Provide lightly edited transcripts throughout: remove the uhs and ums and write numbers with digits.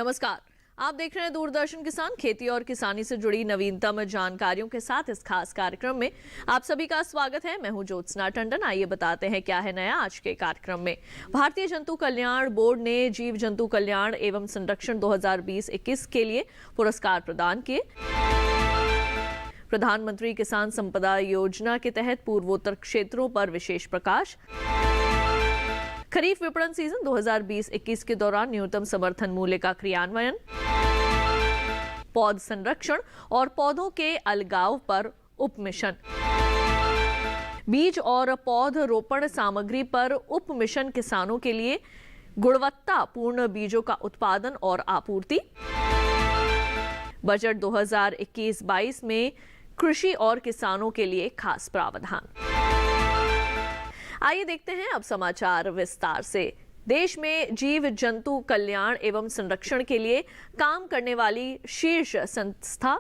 नमस्कार, आप देख रहे हैं दूरदर्शन किसान। खेती और किसानी से जुड़ी नवीनतम जानकारियों के साथ इस खास कार्यक्रम में आप सभी का स्वागत है। मैं हूं ज्योत्सना टंडन। आइए बताते हैं क्या है नया आज के कार्यक्रम में। भारतीय जंतु कल्याण बोर्ड ने जीव जंतु कल्याण एवं संरक्षण 2020-21 के लिए पुरस्कार प्रदान किए। प्रधानमंत्री किसान संपदा योजना के तहत पूर्वोत्तर क्षेत्रों पर विशेष प्रकाश। खरीफ विपणन सीजन 2020-21 के दौरान न्यूनतम समर्थन मूल्य का क्रियान्वयन। पौध संरक्षण और पौधों के अलगाव पर उप मिशन। बीज और पौध रोपण सामग्री पर उप मिशन किसानों के लिए गुणवत्तापूर्ण बीजों का उत्पादन और आपूर्ति। बजट 2021-22 में कृषि और किसानों के लिए खास प्रावधान। आइए देखते हैं अब समाचार विस्तार से। देश में जीव जंतु कल्याण एवं संरक्षण के लिए काम करने वाली शीर्ष संस्था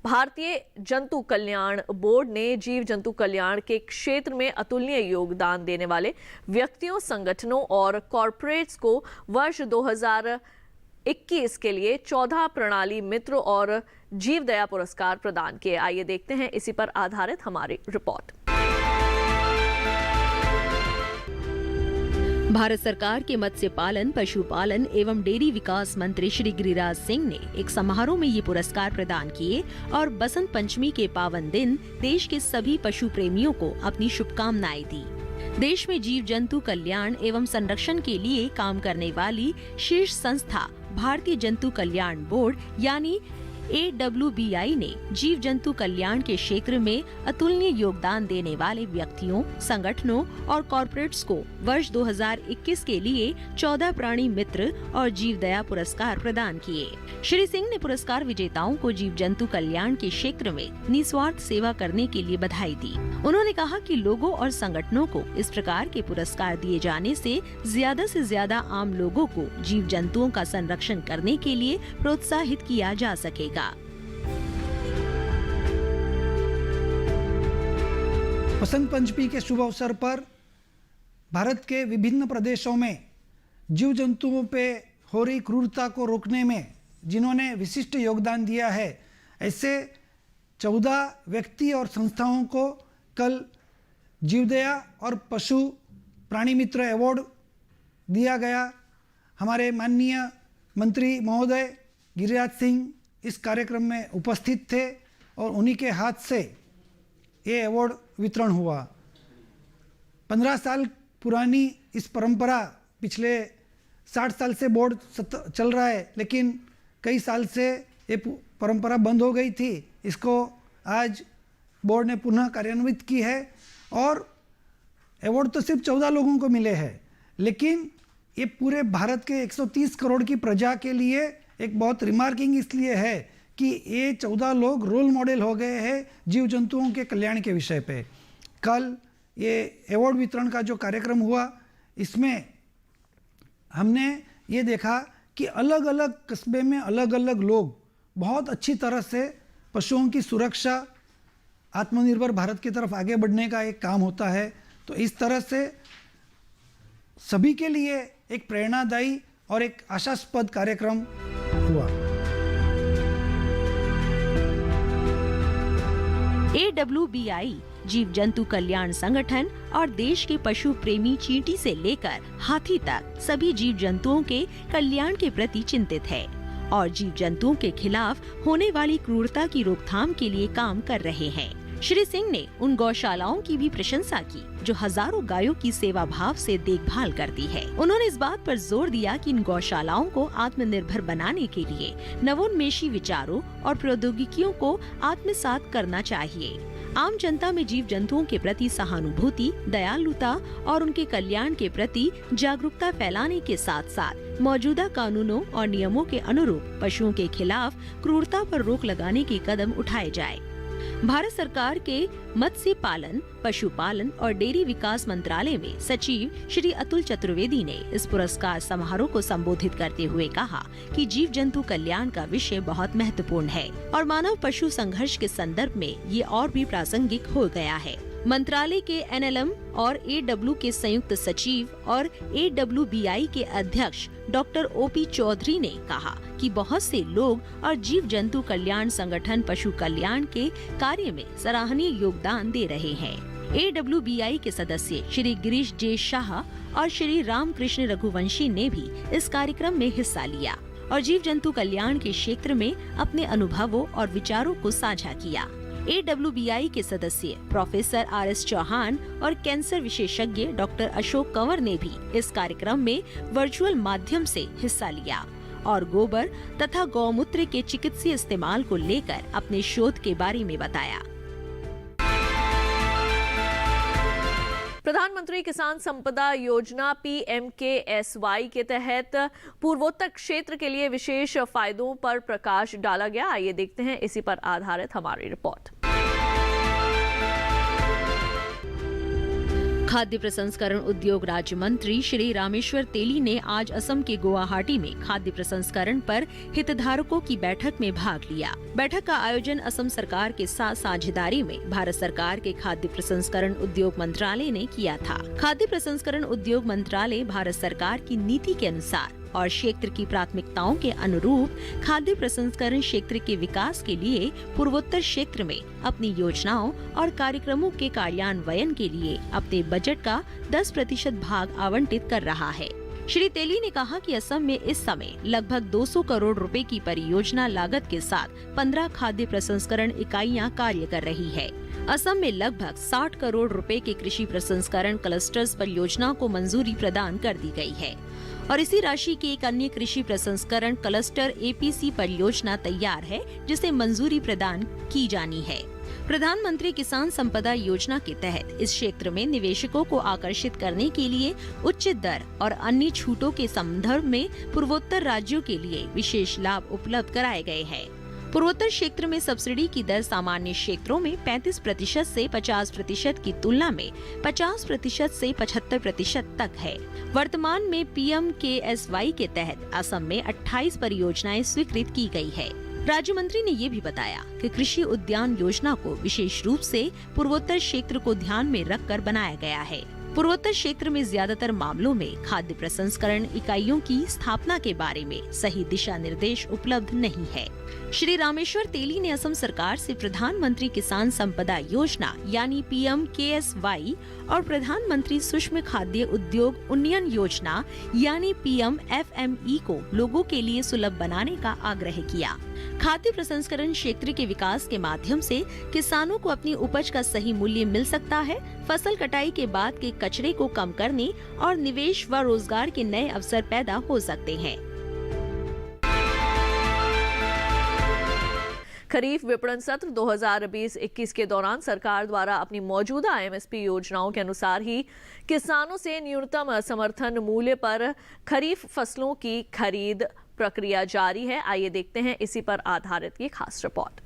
भारतीय जंतु कल्याण बोर्ड ने जीव जंतु कल्याण के क्षेत्र में अतुलनीय योगदान देने वाले व्यक्तियों, संगठनों और कॉरपोरेट्स को वर्ष 2021 के लिए 14 प्रणाली मित्र और जीवदया पुरस्कार प्रदान किए। आइए देखते हैं इसी पर आधारित हमारी रिपोर्ट। भारत सरकार के मत्स्य पालन, पशुपालन एवं डेयरी विकास मंत्री श्री गिरिराज सिंह ने एक समारोह में ये पुरस्कार प्रदान किए और बसंत पंचमी के पावन दिन देश के सभी पशु प्रेमियों को अपनी शुभकामनाएं दी। देश में जीव जंतु कल्याण एवं संरक्षण के लिए काम करने वाली शीर्ष संस्था भारतीय जंतु कल्याण बोर्ड यानी AWBI ने जीव जंतु कल्याण के क्षेत्र में अतुलनीय योगदान देने वाले व्यक्तियों, संगठनों और कॉरपोरेट्स को वर्ष 2021 के लिए 14 प्राणी मित्र और जीवदया पुरस्कार प्रदान किए। श्री सिंह ने पुरस्कार विजेताओं को जीव जंतु कल्याण के क्षेत्र में निस्वार्थ सेवा करने के लिए बधाई दी। उन्होंने कहा कि लोगों और संगठनों को इस प्रकार के पुरस्कार दिए जाने से ज्यादा आम लोगों को जीव जंतुओं का संरक्षण करने के लिए प्रोत्साहित किया जा सकेगा। बसंत पंचमी के शुभ अवसर पर भारत के विभिन्न प्रदेशों में जीव जंतुओं पे हो रही क्रूरता को रोकने में जिन्होंने विशिष्ट योगदान दिया है, ऐसे 14 व्यक्ति और संस्थाओं को कल जीवदया और पशु प्राणी मित्र अवार्ड दिया गया। हमारे माननीय मंत्री महोदय गिरिराज सिंह इस कार्यक्रम में उपस्थित थे और उन्हीं के हाथ से ये अवार्ड वितरण हुआ। 15 साल पुरानी इस परंपरा पिछले 60 साल से बोर्ड चल रहा है, लेकिन कई साल से ये परंपरा बंद हो गई थी। इसको आज बोर्ड ने पुनः कार्यान्वित की है और अवार्ड तो सिर्फ 14 लोगों को मिले हैं, लेकिन ये पूरे भारत के 130 करोड़ की प्रजा के लिए एक बहुत रिमार्किंग इसलिए है कि ये 14 लोग रोल मॉडल हो गए हैं जीव जंतुओं के कल्याण के विषय पे। कल ये अवार्ड वितरण का जो कार्यक्रम हुआ, इसमें हमने ये देखा कि अलग अलग कस्बे में अलग अलग लोग बहुत अच्छी तरह से पशुओं की सुरक्षा, आत्मनिर्भर भारत की तरफ आगे बढ़ने का एक काम होता है। तो इस तरह से सभी के लिए एक प्रेरणादायी और एक आशास्पद कार्यक्रम हुआ। AWBI जीव जंतु कल्याण संगठन और देश के पशु प्रेमी चींटी से लेकर हाथी तक सभी जीव जंतुओं के कल्याण के प्रति चिंतित है और जीव जंतुओं के खिलाफ होने वाली क्रूरता की रोकथाम के लिए काम कर रहे हैं। श्री सिंह ने उन गौशालाओं की भी प्रशंसा की जो हजारों गायों की सेवा भाव से देखभाल करती है। उन्होंने इस बात पर जोर दिया कि इन गौशालाओं को आत्मनिर्भर बनाने के लिए नवोन्मेषी विचारों और प्रौद्योगिकियों को आत्मसात करना चाहिए। आम जनता में जीव जंतुओं के प्रति सहानुभूति, दयालुता और उनके कल्याण के प्रति जागरूकता फैलाने के साथ साथ मौजूदा कानूनों और नियमों के अनुरूप पशुओं के खिलाफ क्रूरता पर रोक लगाने के कदम उठाए जाए। भारत सरकार के मत्स्य पालन, पशुपालन और डेयरी विकास मंत्रालय में सचिव श्री अतुल चतुर्वेदी ने इस पुरस्कार समारोह को संबोधित करते हुए कहा कि जीव जंतु कल्याण का विषय बहुत महत्वपूर्ण है और मानव पशु संघर्ष के संदर्भ में ये और भी प्रासंगिक हो गया है। मंत्रालय के एनएलएम और एडब्ल्यू के संयुक्त सचिव और एडब्ल्यूबीआई के अध्यक्ष डॉक्टर ओपी चौधरी ने कहा कि बहुत से लोग और जीव जंतु कल्याण संगठन पशु कल्याण के कार्य में सराहनीय योगदान दे रहे हैं। एडब्ल्यूबीआई के सदस्य श्री गिरीश जे शाह और श्री रामकृष्ण रघुवंशी ने भी इस कार्यक्रम में हिस्सा लिया और जीव जंतु कल्याण के क्षेत्र में अपने अनुभवों और विचारों को साझा किया। एडब्ल्यूबीआई के सदस्य प्रोफेसर आर.एस. चौहान और कैंसर विशेषज्ञ डॉक्टर अशोक कंवर ने भी इस कार्यक्रम में वर्चुअल माध्यम से हिस्सा लिया और गोबर तथा गौमूत्र के चिकित्सीय इस्तेमाल को लेकर अपने शोध के बारे में बताया। प्रधानमंत्री किसान संपदा योजना PMKSY के तहत पूर्वोत्तर क्षेत्र के लिए विशेष फायदों पर प्रकाश डाला गया। आइए देखते हैं इसी पर आधारित हमारी रिपोर्ट। खाद्य प्रसंस्करण उद्योग राज्य मंत्री श्री रामेश्वर तेली ने आज असम के गुवाहाटी में खाद्य प्रसंस्करण पर हितधारकों की बैठक में भाग लिया। बैठक का आयोजन असम सरकार के साथ साझेदारी में भारत सरकार के खाद्य प्रसंस्करण उद्योग मंत्रालय ने किया था। खाद्य प्रसंस्करण उद्योग मंत्रालय भारत सरकार की नीति के अनुसार और क्षेत्र की प्राथमिकताओं के अनुरूप खाद्य प्रसंस्करण क्षेत्र के विकास के लिए पूर्वोत्तर क्षेत्र में अपनी योजनाओं और कार्यक्रमों के कार्यान्वयन के लिए अपने बजट का 10% भाग आवंटित कर रहा है। श्री तेली ने कहा कि असम में इस समय लगभग 200 करोड़ रुपए की परियोजना लागत के साथ 15 खाद्य प्रसंस्करण इकाइयां कार्य कर रही है। असम में लगभग 60 करोड़ रुपए के कृषि प्रसंस्करण क्लस्टर्स परियोजना को मंजूरी प्रदान कर दी गई है और इसी राशि की एक अन्य कृषि प्रसंस्करण क्लस्टर APC परियोजना तैयार है जिसे मंजूरी प्रदान की जानी है। प्रधानमंत्री किसान संपदा योजना के तहत इस क्षेत्र में निवेशकों को आकर्षित करने के लिए उच्च दर और अन्य छूटों के संदर्भ में पूर्वोत्तर राज्यों के लिए विशेष लाभ उपलब्ध कराए गए हैं। पूर्वोत्तर क्षेत्र में सब्सिडी की दर सामान्य क्षेत्रों में 35% से 50% की तुलना में 50% से 75% तक है। वर्तमान में PMKSY के तहत असम में 28 परियोजनाएं स्वीकृत की गई है। राज्य मंत्री ने ये भी बताया कि कृषि उद्यान योजना को विशेष रूप से पूर्वोत्तर क्षेत्र को ध्यान में रखकर बनाया गया है। पूर्वोत्तर क्षेत्र में ज्यादातर मामलों में खाद्य प्रसंस्करण इकाइयों की स्थापना के बारे में सही दिशा निर्देश उपलब्ध नहीं है। श्री रामेश्वर तेली ने असम सरकार से प्रधानमंत्री किसान संपदा योजना यानी PMKSY और प्रधानमंत्री सूक्ष्म खाद्य उद्योग उन्नयन योजना यानी PMFME को लोगों के लिए सुलभ बनाने का आग्रह किया। खाद्य प्रसंस्करण क्षेत्र के विकास के माध्यम से किसानों को अपनी उपज का सही मूल्य मिल सकता है, फसल कटाई के बाद के कचरे को कम करने और निवेश व रोजगार के नए अवसर पैदा हो सकते हैं। खरीफ विपणन सत्र 2020-21 के दौरान सरकार द्वारा अपनी मौजूदा MSP योजनाओं के अनुसार ही किसानों से न्यूनतम समर्थन मूल्य पर खरीफ फसलों की खरीद प्रक्रिया जारी है। आइए देखते हैं इसी पर आधारित ये खास रिपोर्ट।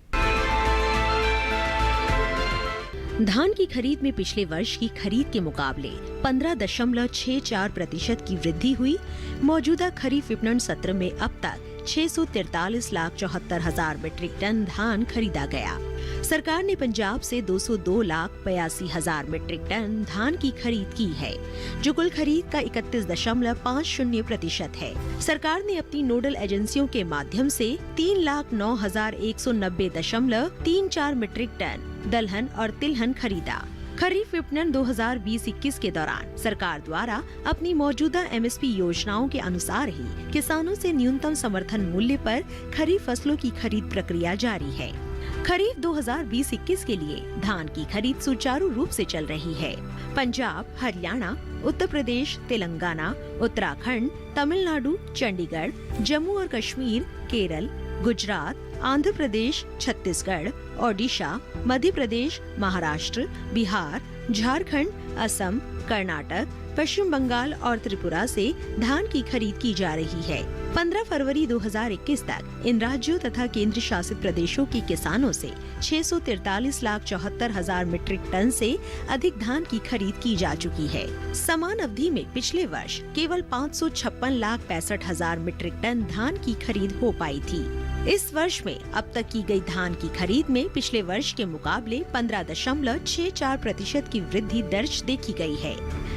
धान की खरीद में पिछले वर्ष की खरीद के मुकाबले 15.64% की वृद्धि हुई। मौजूदा खरीफ विपणन सत्र में अब तक 643,74,000 मीट्रिक टन धान खरीदा गया। सरकार ने पंजाब से 202,82,000 मीट्रिक टन धान की खरीद की है, जो कुल खरीद का 31.50% है। सरकार ने अपनी नोडल एजेंसियों के माध्यम से 3,09,190.34 मीट्रिक टन दलहन और तिलहन खरीदा। खरीफ विपणन 2020-21 के दौरान सरकार द्वारा अपनी मौजूदा MSP योजनाओं के अनुसार ही किसानों से न्यूनतम समर्थन मूल्य पर खरीफ फसलों की खरीद प्रक्रिया जारी है। खरीफ 2020-21 के लिए धान की खरीद सुचारू रूप से चल रही है। पंजाब, हरियाणा, उत्तर प्रदेश, तेलंगाना, उत्तराखंड, तमिलनाडु, चंडीगढ़, जम्मू और कश्मीर, केरल, गुजरात, आंध्र प्रदेश, छत्तीसगढ़, ओडिशा, मध्य प्रदेश, महाराष्ट्र, बिहार, झारखंड, असम, कर्नाटक, पश्चिम बंगाल और त्रिपुरा से धान की खरीद की जा रही है। 15 फरवरी 2021 तक इन राज्यों तथा केंद्र शासित प्रदेशों के किसानों से 643,74,000 मीट्रिक टन से अधिक धान की खरीद की जा चुकी है। समान अवधि में पिछले वर्ष केवल 556,65,000 मीट्रिक टन धान की खरीद हो पाई थी। इस वर्ष में अब तक की गई धान की खरीद में पिछले वर्ष के मुकाबले 15.64% की वृद्धि दर्ज देखी गई है।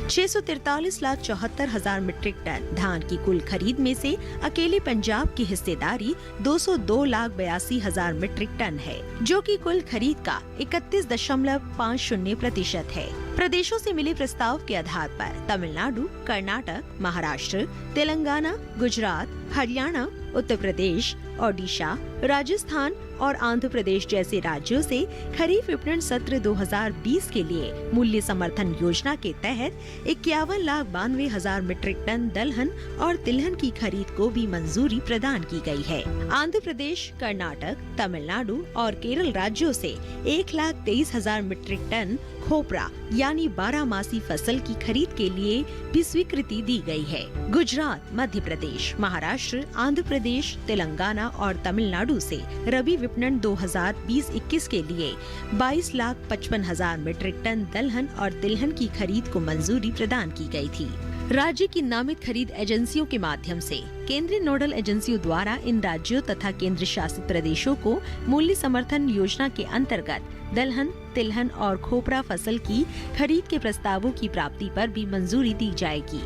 643,74,000 मीट्रिक टन धान की कुल खरीद में से अकेले पंजाब की हिस्सेदारी 202,82,000 मीट्रिक टन है, जो कि कुल खरीद का 31.50% है। प्रदेशों से मिले प्रस्ताव के आधार पर तमिलनाडु, कर्नाटक, महाराष्ट्र, तेलंगाना, गुजरात, हरियाणा, उत्तर प्रदेश, ओडिशा, राजस्थान और आंध्र प्रदेश जैसे राज्यों से खरीफ विपणन सत्र 2020 के लिए मूल्य समर्थन योजना के तहत 51,92,000 मीट्रिक टन दलहन और तिलहन की खरीद को भी मंजूरी प्रदान की गई है। आंध्र प्रदेश, कर्नाटक, तमिलनाडु और केरल राज्यों से 1,23,000 मीट्रिक टन खोपरा यानी 12मासी फसल की खरीद के लिए भी स्वीकृति दी गई है। गुजरात, मध्य प्रदेश, महाराष्ट्र, आंध्र प्रदेश, तेलंगाना और तमिलनाडु से रबी विपणन 2020-21 के लिए 22,55,000 मीट्रिक टन दलहन और तिलहन की खरीद को मंजूरी प्रदान की गई थी। राज्य की नामित खरीद एजेंसियों के माध्यम से केंद्रीय नोडल एजेंसियों द्वारा इन राज्यों तथा केंद्र शासित प्रदेशों को मूल्य समर्थन योजना के अंतर्गत दलहन, तिलहन और खोपरा फसल की खरीद के प्रस्तावों की प्राप्ति पर भी मंजूरी दी जाएगी।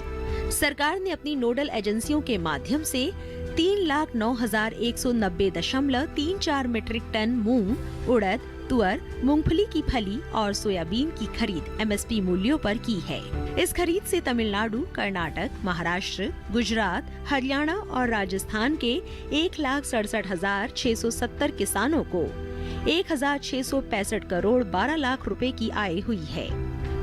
सरकार ने अपनी नोडल एजेंसियों के माध्यम से 3,09,190.34 मीट्रिक टन मूंग, उड़द, तुअर, मूंगफली की फली और सोयाबीन की खरीद MSP मूल्यों पर की है। इस खरीद से तमिलनाडु, कर्नाटक, महाराष्ट्र, गुजरात, हरियाणा और राजस्थान के 1,67,670 किसानों को 1,665 करोड़ 12 लाख रुपए की आय हुई है।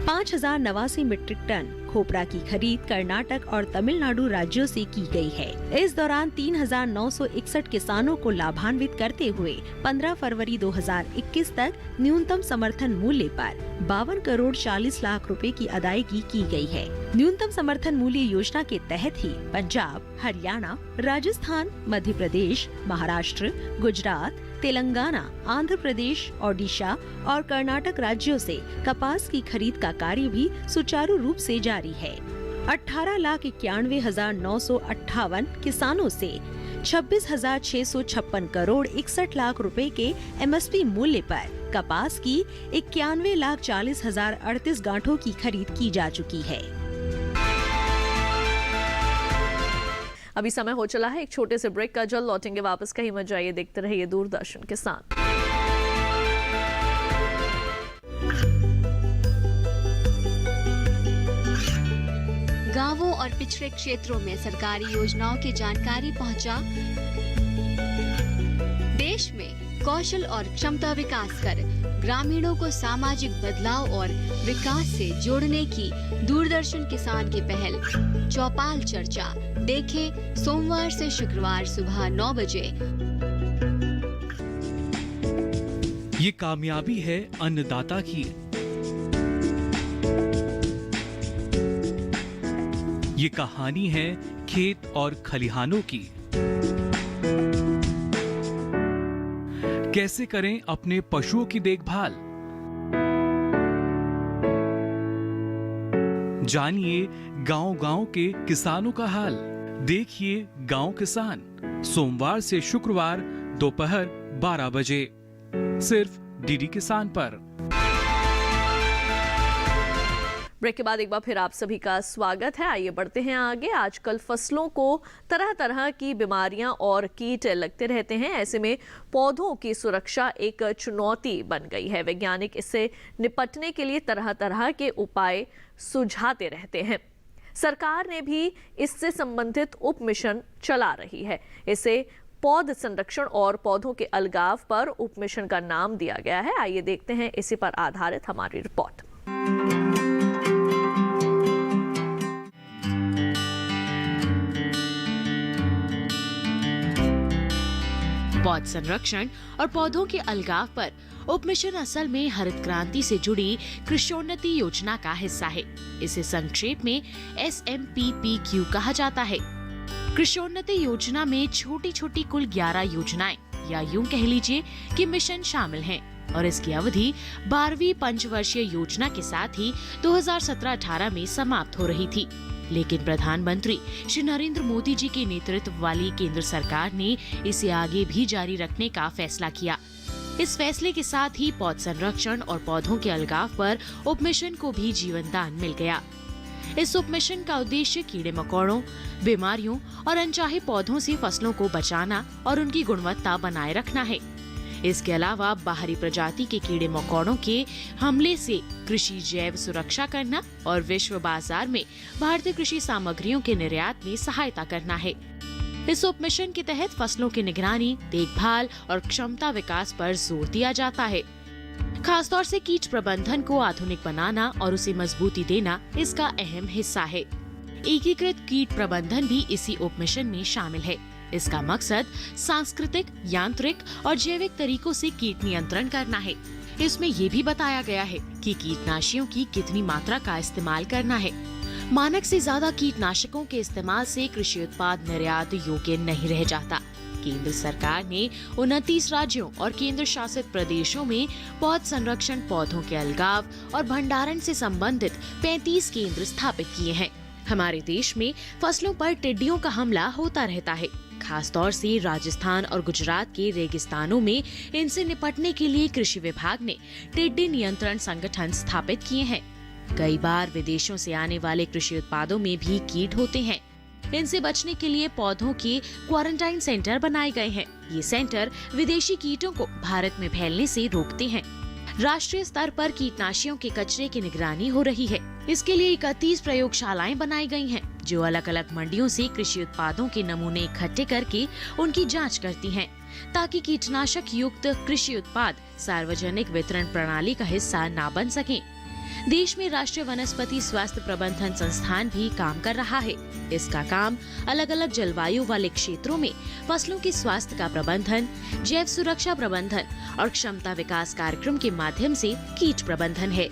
5,089 मीट्रिक टन खोपरा की खरीद कर्नाटक और तमिलनाडु राज्यों से की गई है। इस दौरान 3,961 किसानों को लाभान्वित करते हुए 15 फरवरी 2021 तक न्यूनतम समर्थन मूल्य पर 52 करोड़ 40 लाख रुपए की अदायगी की गई है। न्यूनतम समर्थन मूल्य योजना के तहत ही पंजाब, हरियाणा, राजस्थान, मध्य प्रदेश, महाराष्ट्र, गुजरात, तेलंगाना, आंध्र प्रदेश, ओडिशा और कर्नाटक राज्यों से कपास की खरीद का कार्य भी सुचारू रूप से जारी है। 18,91,958 किसानों से 26,656 करोड़ 61 लाख रुपए के MSP मूल्य पर कपास की 91,40,038 गांठों की खरीद की जा चुकी है। अभी समय हो चला है एक छोटे से ब्रेक का। जल्द लौटेंगे वापस, कहीं मत जाइए, देखते रहिए दूरदर्शन के साथ। गांवों और पिछड़े क्षेत्रों में सरकारी योजनाओं की जानकारी पहुंचा। देश में कौशल और क्षमता विकास कर ग्रामीणों को सामाजिक बदलाव और विकास से जोड़ने की दूरदर्शन किसान की पहल चौपाल चर्चा देखें सोमवार से शुक्रवार सुबह 9 बजे। ये कामयाबी है अन्नदाता की। ये कहानी है खेत और खलिहानों की। कैसे करें अपने पशुओं की देखभाल, जानिए गांव-गांव के किसानों का हाल। देखिए गांव किसान सोमवार से शुक्रवार दोपहर 12 बजे सिर्फ डीडी किसान पर। ब्रेक के बाद एक बार फिर आप सभी का स्वागत है। आइए बढ़ते हैं आगे। आजकल फसलों को तरह तरह की बीमारियां और कीट लगते रहते हैं। ऐसे में पौधों की सुरक्षा एक चुनौती बन गई है। वैज्ञानिक इससे निपटने के लिए तरह तरह के उपाय सुझाते रहते हैं। सरकार ने भी इससे संबंधित उप मिशन चला रही है। इसे पौध संरक्षण और पौधों के अलगाव पर उप मिशन का नाम दिया गया है। आइए देखते हैं इसी पर आधारित हमारी रिपोर्ट। पौध संरक्षण और पौधों के अलगाव पर उप मिशन असल में हरित क्रांति से जुड़ी कृषोन्नति योजना का हिस्सा है। इसे संक्षेप में SMPPQ कहा जाता है। कृषोन्नति योजना में छोटी छोटी कुल 11 योजनाएं या यूं कह लीजिए कि मिशन शामिल हैं और इसकी अवधि 12वीं पंचवर्षीय योजना के साथ ही 2017-18 में समाप्त हो रही थी। लेकिन प्रधानमंत्री श्री नरेंद्र मोदी जी के नेतृत्व वाली केंद्र सरकार ने इसे आगे भी जारी रखने का फैसला किया। इस फैसले के साथ ही पौध संरक्षण और पौधों के अलगाव पर उपमिशन को भी जीवन दान मिल गया। इस उपमिशन का उद्देश्य कीड़े मकोड़ों, बीमारियों और अनचाहे पौधों से फसलों को बचाना और उनकी गुणवत्ता बनाए रखना है। इसके अलावा बाहरी प्रजाति के कीड़े मकोड़ों के हमले से कृषि जैव सुरक्षा करना और विश्व बाजार में भारतीय कृषि सामग्रियों के निर्यात में सहायता करना है। इस उपमिशन के तहत फसलों की निगरानी, देखभाल और क्षमता विकास पर जोर दिया जाता है। खासतौर से कीट प्रबंधन को आधुनिक बनाना और उसे मजबूती देना इसका अहम हिस्सा है। एकीकृत कीट प्रबंधन भी इसी उपमिशन में शामिल है। इसका मकसद सांस्कृतिक, यांत्रिक और जैविक तरीकों से कीट नियंत्रण करना है। इसमें ये भी बताया गया है कि कीटनाशियों की कितनी मात्रा का इस्तेमाल करना है। मानक से ज्यादा कीटनाशकों के इस्तेमाल से कृषि उत्पाद निर्यात योग्य नहीं रह जाता। केंद्र सरकार ने 29 राज्यों और केंद्र शासित प्रदेशों में पौध संरक्षण, पौधों के अलगाव और भंडारण से संबंधित 35 केंद्र स्थापित किए हैं। हमारे देश में फसलों पर टिड्डियों का हमला होता रहता है। खास तौर से राजस्थान और गुजरात के रेगिस्तानों में इनसे निपटने के लिए कृषि विभाग ने टिड्डी नियंत्रण संगठन स्थापित किए हैं। कई बार विदेशों से आने वाले कृषि उत्पादों में भी कीट होते हैं। इनसे बचने के लिए पौधों के क्वारंटाइन सेंटर बनाए गए हैं। ये सेंटर विदेशी कीटों को भारत में फैलने से रोकते हैं। राष्ट्रीय स्तर पर कीटनाशियों के कचरे की निगरानी हो रही है। इसके लिए 31 प्रयोगशालाएं बनाई गई हैं, जो अलग अलग मंडियों से कृषि उत्पादों के नमूने इकट्ठे करके उनकी जांच करती हैं, ताकि कीटनाशक युक्त कृषि उत्पाद सार्वजनिक वितरण प्रणाली का हिस्सा न बन सकें। देश में राष्ट्रीय वनस्पति स्वास्थ्य प्रबंधन संस्थान भी काम कर रहा है। इसका काम अलग अलग जलवायु वाले क्षेत्रों में फसलों के स्वास्थ्य का प्रबंधन, जैव सुरक्षा प्रबंधन और क्षमता विकास कार्यक्रम के माध्यम से कीट प्रबंधन है।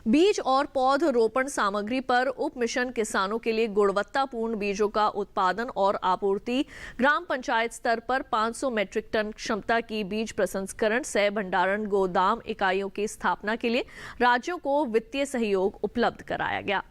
बीज और पौध रोपण सामग्री पर उप मिशन किसानों के लिए गुणवत्तापूर्ण बीजों का उत्पादन और आपूर्ति, ग्राम पंचायत स्तर पर 500 मीट्रिक टन क्षमता की बीज प्रसंस्करण सह भंडारण गोदाम इकाइयों की स्थापना के लिए राज्यों को वित्तीय सहयोग उपलब्ध कराया गया।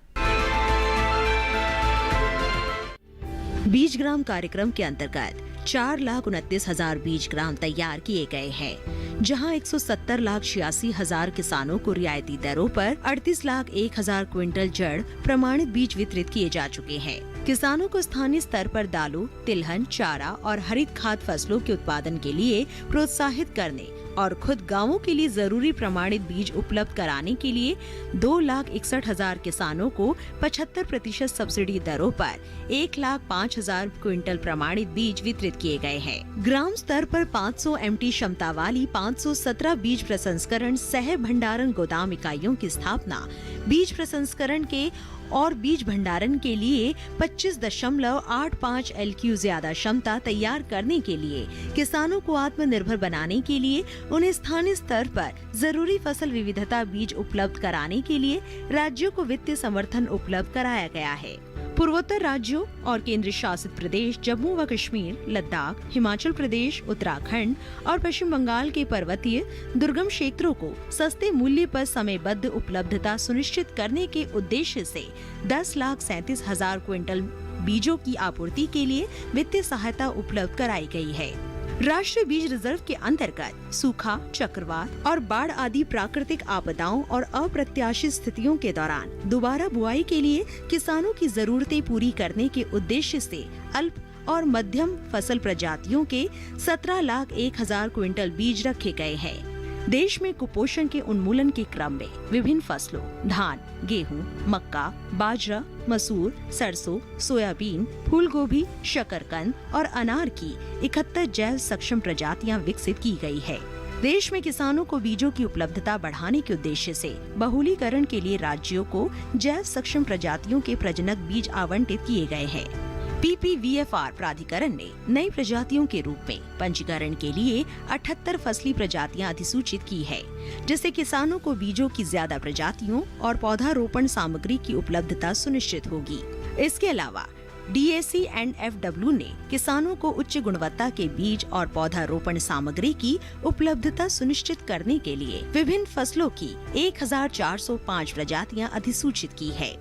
बीज ग्राम कार्यक्रम के अंतर्गत 4,29,000 बीज ग्राम तैयार किए गए हैं, जहां 170,86,000 किसानों को रियायती दरों पर 38,01,000 क्विंटल जड़ प्रमाणित बीज वितरित किए जा चुके हैं। किसानों को स्थानीय स्तर पर दालों, तिलहन, चारा और हरित खाद फसलों के उत्पादन के लिए प्रोत्साहित करने और खुद गांवों के लिए जरूरी प्रमाणित बीज उपलब्ध कराने के लिए 2,61,000 किसानों को 75% सब्सिडी दरों पर 1,05,000 क्विंटल प्रमाणित बीज वितरित किए गए हैं। ग्राम स्तर पर 500 MT क्षमता वाली 517 बीज प्रसंस्करण सह भंडारण गोदाम इकाइयों की स्थापना, बीज प्रसंस्करण के और बीज भंडारण के लिए 25.85 LQ ज्यादा क्षमता तैयार करने के लिए, किसानों को आत्मनिर्भर बनाने के लिए उन्हें स्थानीय स्तर पर जरूरी फसल विविधता बीज उपलब्ध कराने के लिए राज्यों को वित्तीय समर्थन उपलब्ध कराया गया है। पूर्वोत्तर राज्यों और केंद्र शासित प्रदेश जम्मू व कश्मीर, लद्दाख, हिमाचल प्रदेश, उत्तराखंड और पश्चिम बंगाल के पर्वतीय दुर्गम क्षेत्रों को सस्ते मूल्य पर समयबद्ध उपलब्धता सुनिश्चित करने के उद्देश्य से 10,37,000 क्विंटल बीजों की आपूर्ति के लिए वित्तीय सहायता उपलब्ध कराई गई है। राष्ट्रीय बीज रिजर्व के अंतर्गत सूखा, चक्रवात और बाढ़ आदि प्राकृतिक आपदाओं और अप्रत्याशित स्थितियों के दौरान दोबारा बुआई के लिए किसानों की जरूरतें पूरी करने के उद्देश्य से अल्प और मध्यम फसल प्रजातियों के 17,01,000 क्विंटल बीज रखे गए हैं। देश में कुपोषण के उन्मूलन के क्रम में विभिन्न फसलों धान, गेहूं, मक्का, बाजरा, मसूर, सरसों, सोयाबीन, फूलगोभी, शकरकंद और अनार की 71 जैव सक्षम प्रजातियां विकसित की गई है। देश में किसानों को बीजों की उपलब्धता बढ़ाने के उद्देश्य से बहुलीकरण के लिए राज्यों को जैव सक्षम प्रजातियों के प्रजनक बीज आवंटित किए गए हैं। PPVFR प्राधिकरण ने नई प्रजातियों के रूप में पंजीकरण के लिए 78 फसली प्रजातियां अधिसूचित की है, जिससे किसानों को बीजों की ज्यादा प्रजातियों और पौधारोपण सामग्री की उपलब्धता सुनिश्चित होगी। इसके अलावा DAC एंड FW ने किसानों को उच्च गुणवत्ता के बीज और पौधारोपण सामग्री की उपलब्धता सुनिश्चित करने के लिए विभिन्न फसलों की 1405 प्रजातियां अधिसूचित की है।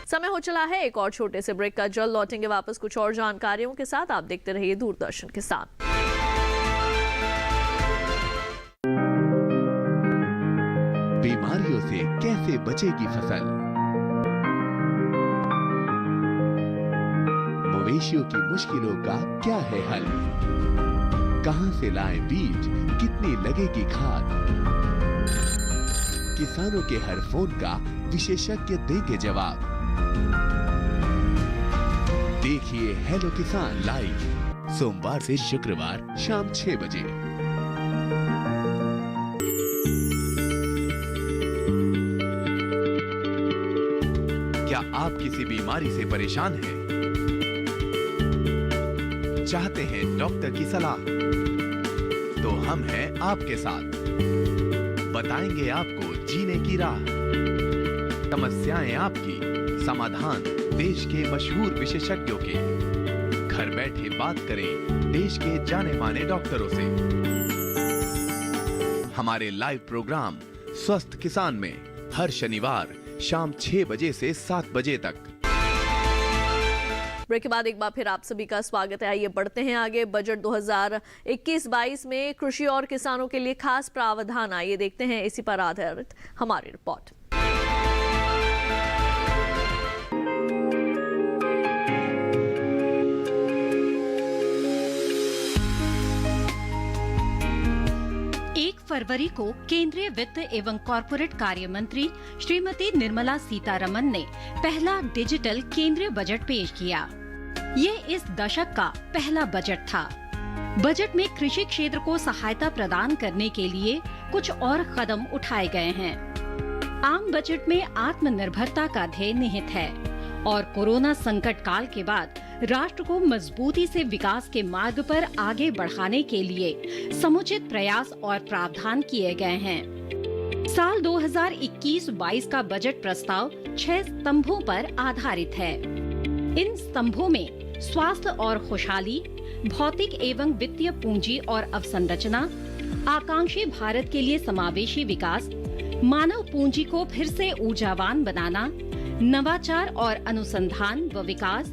समय हो चला है एक और छोटे से ब्रेक का। जल्द लौटेंगे वापस कुछ और जानकारियों के साथ। आप देखते रहिए दूरदर्शन किसान। बीमारियों से कैसे बचेगी फसल, मवेशियों की मुश्किलों का क्या है हल, कहां से लाएं बीज, कितनी लगेगी खाद, किसानों के हर फोन का विशेषज्ञ देंगे जवाब। देखिए हेलो किसान लाइव सोमवार से शुक्रवार शाम 6 बजे। क्या आप किसी बीमारी से परेशान हैं? चाहते हैं डॉक्टर की सलाह? तो हम हैं आपके साथ। बताएंगे आपको जीने की राह। समस्याएं आपकी, समाधान देश के मशहूर विशेषज्ञों के। घर बैठे बात करें देश के जाने माने डॉक्टरों से। हमारे लाइव प्रोग्राम स्वस्थ किसान में हर शनिवार शाम 6 बजे से 7 बजे तक। ब्रेक के बाद एक बार फिर आप सभी का स्वागत है। आइए बढ़ते हैं आगे। बजट 2021-22 में कृषि और किसानों के लिए खास प्रावधान। आइए देखते हैं इसी पर आधारित हमारी रिपोर्ट। फरवरी को केंद्रीय वित्त एवं कॉरपोरेट कार्य मंत्री श्रीमती निर्मला सीतारमन ने पहला डिजिटल केंद्रीय बजट पेश किया। ये इस दशक का पहला बजट था। बजट में कृषि क्षेत्र को सहायता प्रदान करने के लिए कुछ और कदम उठाए गए हैं। आम बजट में आत्मनिर्भरता का ध्येय निहित है और कोरोना संकट काल के बाद राष्ट्र को मजबूती से विकास के मार्ग पर आगे बढ़ाने के लिए समुचित प्रयास और प्रावधान किए गए हैं। साल 2021-22 का बजट प्रस्ताव 6 स्तंभों पर आधारित है। इन स्तंभों में स्वास्थ्य और खुशहाली, भौतिक एवं वित्तीय पूंजी और अवसंरचना, आकांक्षी भारत के लिए समावेशी विकास, मानव पूंजी को फिर से ऊर्जावान बनाना, नवाचार और अनुसंधान व विकास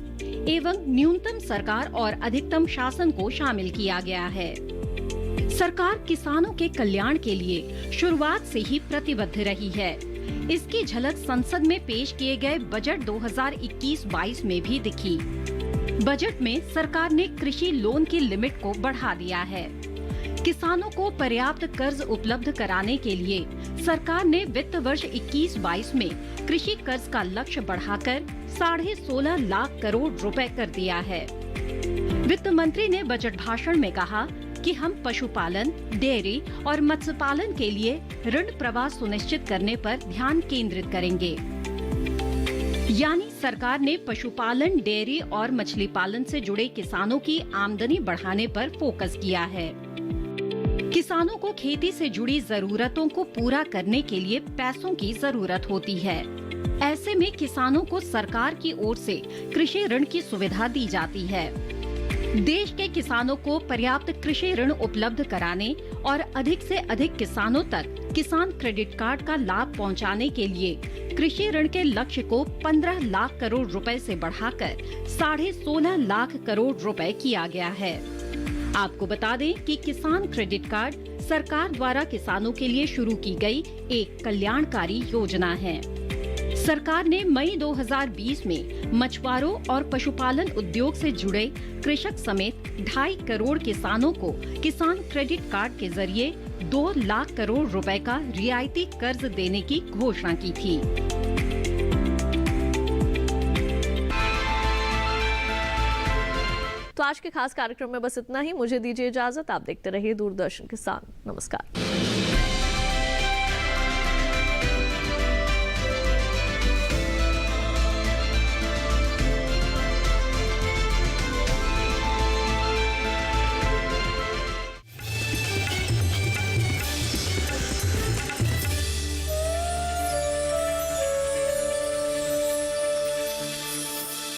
एवं न्यूनतम सरकार और अधिकतम शासन को शामिल किया गया है। सरकार किसानों के कल्याण के लिए शुरुआत से ही प्रतिबद्ध रही है। इसकी झलक संसद में पेश किए गए बजट 2021-22 में भी दिखी। बजट में सरकार ने कृषि लोन की लिमिट को बढ़ा दिया है। किसानों को पर्याप्त कर्ज उपलब्ध कराने के लिए सरकार ने वित्त वर्ष 21-22 में कृषि कर्ज का लक्ष्य बढ़ाकर 16.5 लाख करोड़ रुपए कर दिया है। वित्त मंत्री ने बजट भाषण में कहा कि हम पशुपालन, डेयरी और मत्स्य पालन के लिए ऋण प्रवाह सुनिश्चित करने पर ध्यान केंद्रित करेंगे। यानी सरकार ने पशुपालन, डेयरी और मछली पालन से जुड़े किसानों की आमदनी बढ़ाने पर फोकस किया है। किसानों को खेती से जुड़ी जरूरतों को पूरा करने के लिए पैसों की जरूरत होती है। ऐसे में किसानों को सरकार की ओर से कृषि ऋण की सुविधा दी जाती है। देश के किसानों को पर्याप्त कृषि ऋण उपलब्ध कराने और अधिक से अधिक किसानों तक किसान क्रेडिट कार्ड का लाभ पहुंचाने के लिए कृषि ऋण के लक्ष्य को 15 लाख करोड़ रुपए से बढ़ाकर 16.5 लाख करोड़ रुपए किया गया है। आपको बता दें कि किसान क्रेडिट कार्ड सरकार द्वारा किसानों के लिए शुरू की गई एक कल्याणकारी योजना है। सरकार ने मई 2020 में मछुआरों और पशुपालन उद्योग से जुड़े कृषक समेत 2.5 करोड़ किसानों को किसान क्रेडिट कार्ड के जरिए 2 लाख करोड़ रुपए का रियायती कर्ज देने की घोषणा की थी। तो आज के खास कार्यक्रम में बस इतना ही। मुझे दीजिए इजाजत। आप देखते रहिए दूरदर्शन किसान। नमस्कार।